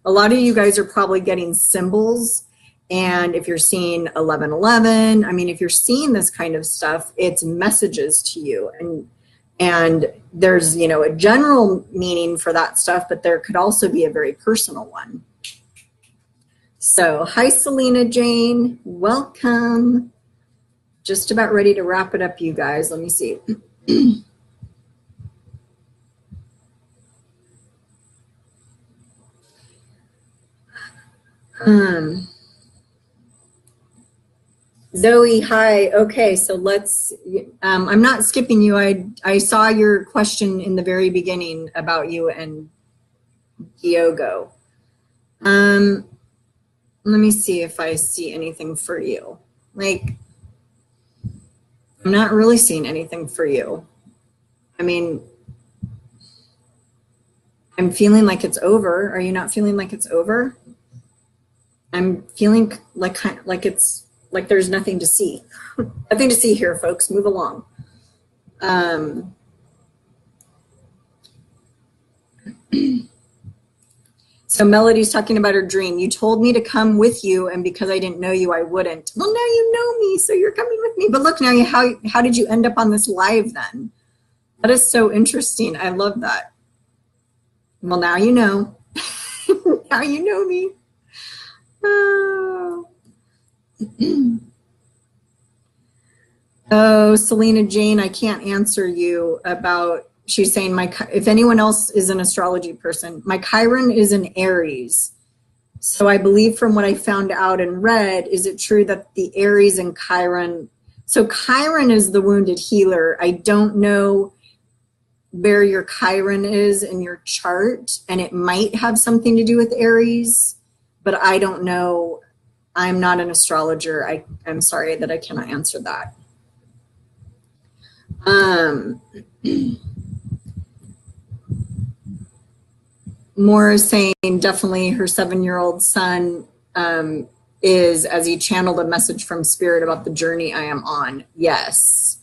A lot of you guys are probably getting symbols, and if you're seeing 1111, I mean, if you're seeing this kind of stuff, it's messages to you, and there's, you know, a general meaning for that stuff, but there could also be a very personal one. So, hi, Selena Jane, welcome. Just about ready to wrap it up, you guys. Let me see. Zoe, hi. Okay, so let's, I'm not skipping you. I saw your question in the very beginning about you and Diogo. Let me see if I see anything for you. Like, I'm not really seeing anything for you. I mean, I'm feeling like it's over. Are you not feeling like it's over? I'm feeling like it's like there's nothing to see. Nothing to see here, folks. Move along. So Melody's talking about her dream. You told me to come with you, and because I didn't know you, I wouldn't. Well, now you know me, so you're coming with me. But look, now how did you end up on this live then? That is so interesting. I love that. Well, now you know. Now you know me. Oh. Oh, Selena Jane, I can't answer you about, she's saying, if anyone else is an astrology person, my Chiron is in Aries. So I believe from what I found out and read, is it true that the Aries and Chiron, so Chiron is the wounded healer. I don't know where your Chiron is in your chart, and it might have something to do with Aries, but I don't know. I'm not an astrologer. I'm sorry that I cannot answer that. Maura is saying definitely her 7-year-old son is, as he channeled a message from spirit about the journey I am on. Yes.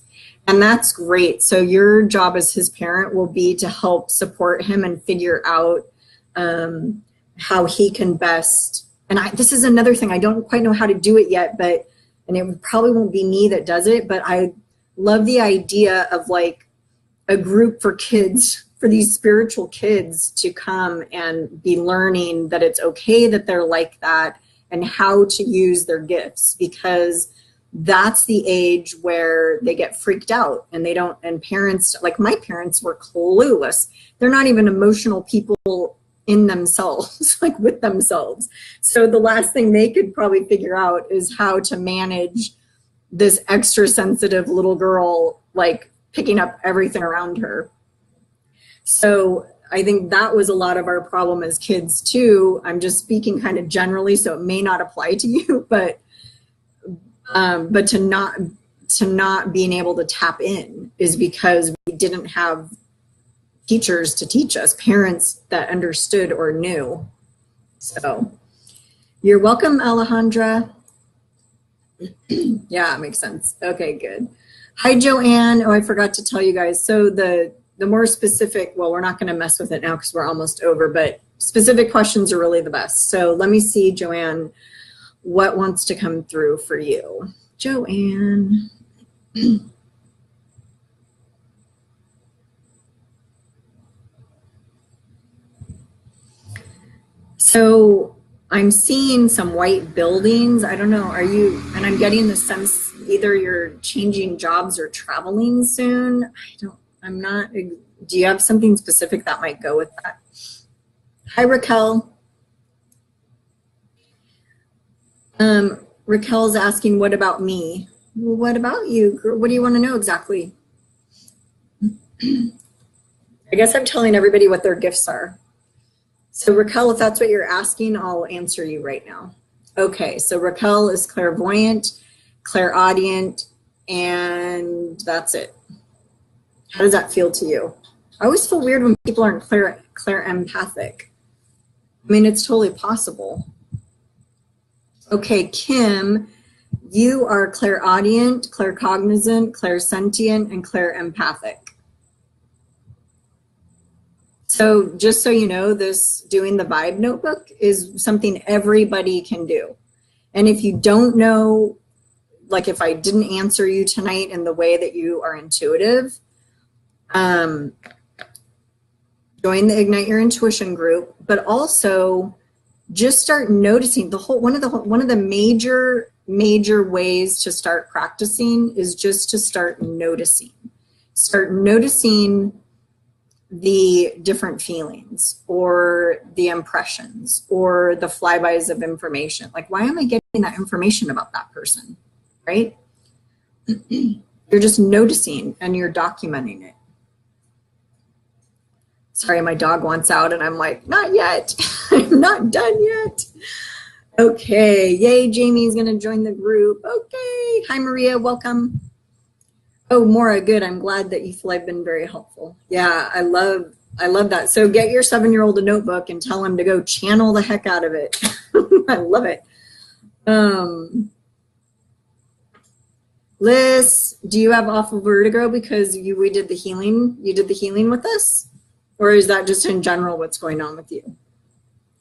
And that's great. So your job as his parent will be to help support him and figure out how he can best. And this is another thing. I don't quite know how to do it yet, and it probably won't be me that does it, but I love the idea of like a group for kids, for these spiritual kids to come and be learning that it's okay that they're like that and how to use their gifts, because that's the age where they get freaked out and they don't, and parents, like my parents were clueless. They're not even emotional people in themselves, like with themselves. So the last thing they could probably figure out is how to manage this extra sensitive little girl, like picking up everything around her. So I think that was a lot of our problem as kids too. I'm just speaking kind of generally, so it may not apply to you, but to not being able to tap in is because we didn't have teachers to teach us, parents that understood or knew. So you're welcome, Alejandra. Yeah, it makes sense. Okay, good. Hi, Joanne. Oh, I forgot to tell you guys. So the more specific, well, we're not going to mess with it now because we're almost over, but specific questions are really the best. So let me see, Joanne, what wants to come through for you. Joanne. So I'm seeing some white buildings. I don't know, are you, and I'm getting the sense either you're changing jobs or traveling soon. I'm not, do you have something specific that might go with that? Hi, Raquel. Raquel's asking, what about me? Well, what about you? What do you want to know exactly? I guess I'm telling everybody what their gifts are. So Raquel, if that's what you're asking, I'll answer you right now. Okay, so Raquel is clairvoyant, clairaudient, and that's it. How does that feel to you? I always feel weird when people aren't clear empathic. I mean, it's totally possible. Okay, Kim, you are clairaudient, claircognizant, clairsentient, and clairempathic. So just so you know, this doing the vibe notebook is something everybody can do. And if you don't know, like if I didn't answer you tonight in the way that you are intuitive, join the Ignite Your Intuition group, but also just start noticing one of the major ways to start practicing is just to start noticing. Start noticing the different feelings or the impressions or the flybys of information. Like, why am I getting that information about that person, right? You're just noticing and you're documenting it. Sorry, my dog wants out and I'm like, not yet. I'm not done yet. Okay, yay, Jamie's gonna join the group. Okay, hi Maria, welcome. Oh, Maura, good. I'm glad that you feel I've been very helpful. Yeah, I love that. So get your 7-year-old a notebook and tell him to go channel the heck out of it. I love it. Liz, do you have awful vertigo because we did the healing? You did the healing with us? Or is that just in general what's going on with you?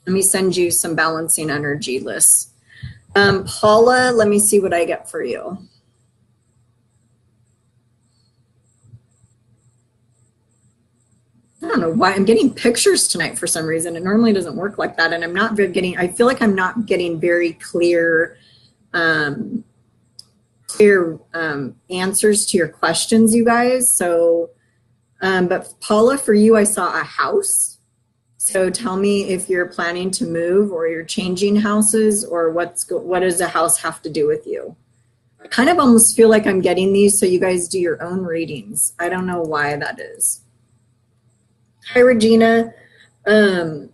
Let me send you some balancing energy, Liz. Paula, let me see what I get for you. I don't know why I'm getting pictures tonight for some reason. It normally doesn't work like that. And I'm not getting, I feel like I'm not getting very clear, answers to your questions, you guys. So, but Paula, for you, I saw a house. So tell me if you're planning to move or you're changing houses or what does a house have to do with you? I kind of almost feel like I'm getting these so you guys do your own readings. I don't know why that is. Hi, Regina. Regina's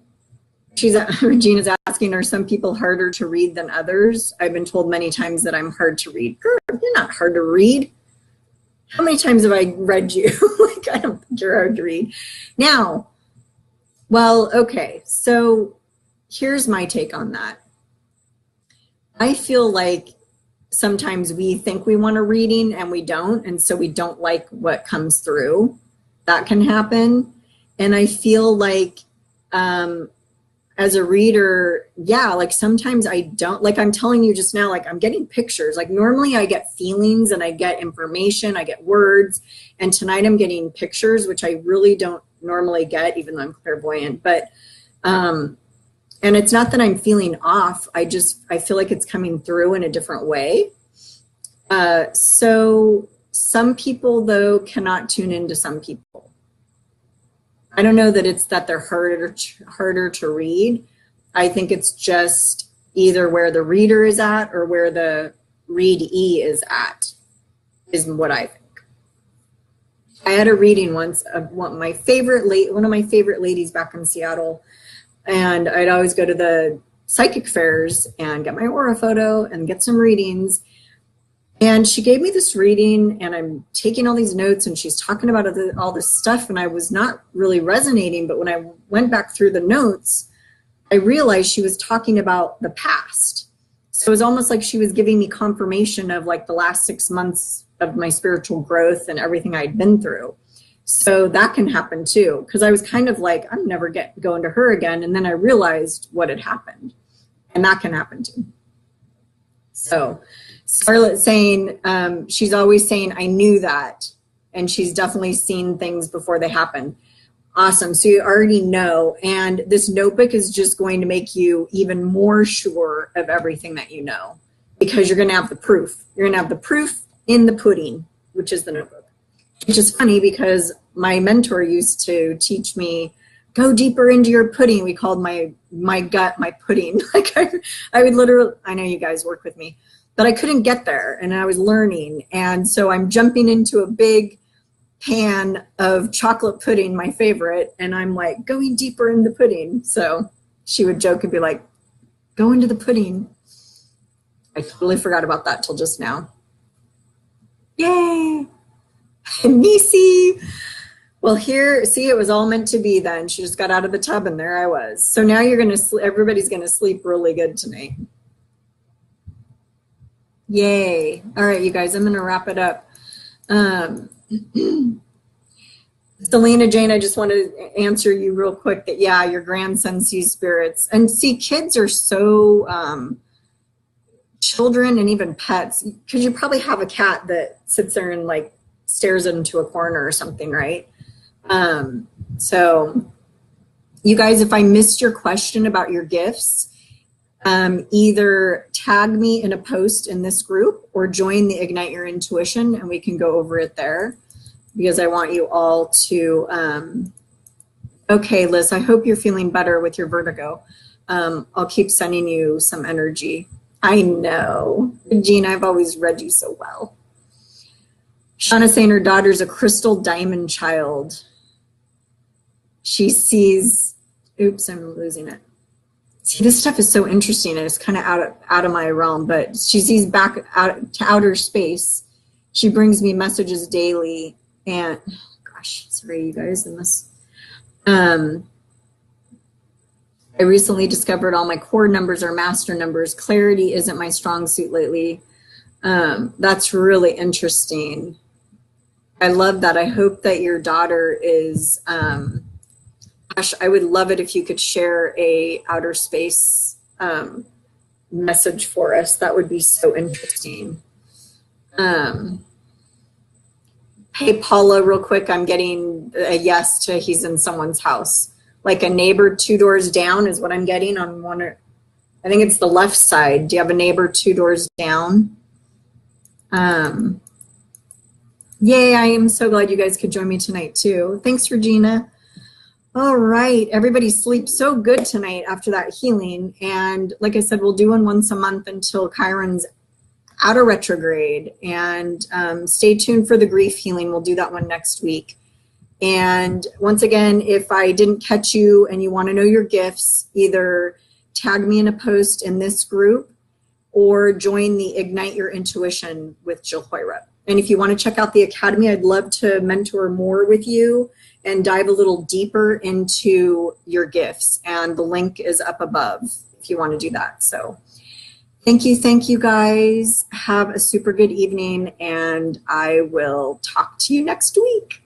asking, are some people harder to read than others? I've been told many times that I'm hard to read. Girl, you're not hard to read. How many times have I read you? Like, I don't think you're hard to read. Now, well, okay, so here's my take on that. I feel like sometimes we think we want a reading and we don't, and so we don't like what comes through. That can happen. And I feel like as a reader, yeah, like sometimes I don't, like I'm telling you just now, like I'm getting pictures. Like normally I get feelings and I get information, I get words. And tonight I'm getting pictures, which I really don't normally get, even though I'm clairvoyant. But, and it's not that I'm feeling off. I feel like it's coming through in a different way. So some people, though, cannot tune into some people. I don't know that it's that they're harder to read. I think it's just either where the reader is at or where the readee is at, is what I think. I had a reading once of one of my favorite ladies back in Seattle, and I'd always go to the psychic fairs and get my aura photo and get some readings. And she gave me this reading and I'm taking all these notes and she's talking about all this stuff and I was not really resonating. But when I went back through the notes, I realized she was talking about the past. So it was almost like she was giving me confirmation of like the last 6 months of my spiritual growth and everything I'd been through. So that can happen too. Because I was kind of like, I'm never going to her again. And then I realized what had happened. And that can happen too. So Scarlett saying, she's always saying, I knew that. And she's definitely seen things before they happen. Awesome. So you already know. And this notebook is just going to make you even more sure of everything that you know. Because you're going to have the proof. You're going to have the proof in the pudding, which is the notebook. Which is funny because my mentor used to teach me, go deeper into your pudding. We called my gut my pudding. Like I would literally, I know you guys work with me. But I couldn't get there and I was learning. And so I'm jumping into a big pan of chocolate pudding, my favorite. And I'm like going deeper in the pudding. So she would joke and be like, go into the pudding. I totally forgot about that till just now. Yay. Nisi. Well, here, see, it was all meant to be then. She just got out of the tub and there I was. So now you're going to, everybody's going to sleep really good tonight. Yay. All right, you guys, I'm going to wrap it up. Selena Jane, I just want to answer you real quick that, yeah, your grandson sees spirits. And see, kids are so, children and even pets, because you probably have a cat that sits there and like stares into a corner or something, right? So you guys, if I missed your question about your gifts, either tag me in a post in this group or join the Ignite Your Intuition and we can go over it there, because I want you all to, okay, Liz, I hope you're feeling better with your vertigo. I'll keep sending you some energy. I know. Jean, I've always read you so well. Shauna's saying her daughter's a crystal diamond child. She sees, oops, I'm losing it. See, this stuff is so interesting and it's kind of out of my realm, but she sees back out to outer space. She brings me messages daily and, gosh, sorry you guys in this. I recently discovered all my core numbers are master numbers. Clarity isn't my strong suit lately. That's really interesting. I love that. I hope that your daughter is, gosh, I would love it if you could share a outer space message for us. That would be so interesting. Hey, Paula, real quick, I'm getting a yes to he's in someone's house. Like a neighbor 2 doors down is what I'm getting on one. I think it's the left side. Do you have a neighbor 2 doors down? Yay, I am so glad you guys could join me tonight too. Thanks, Regina. All right, everybody sleep so good tonight after that healing. And like I said, we'll do one once a month until Chiron's outer retrograde. And stay tuned for the grief healing. We'll do that one next week. And once again, if I didn't catch you and you want to know your gifts, either tag me in a post in this group or join the Ignite Your Intuition with Jill Hoyra. And if you want to check out the Academy, I'd love to mentor more with you and dive a little deeper into your gifts. And the link is up above if you want to do that. So thank you guys. Have a super good evening and I will talk to you next week.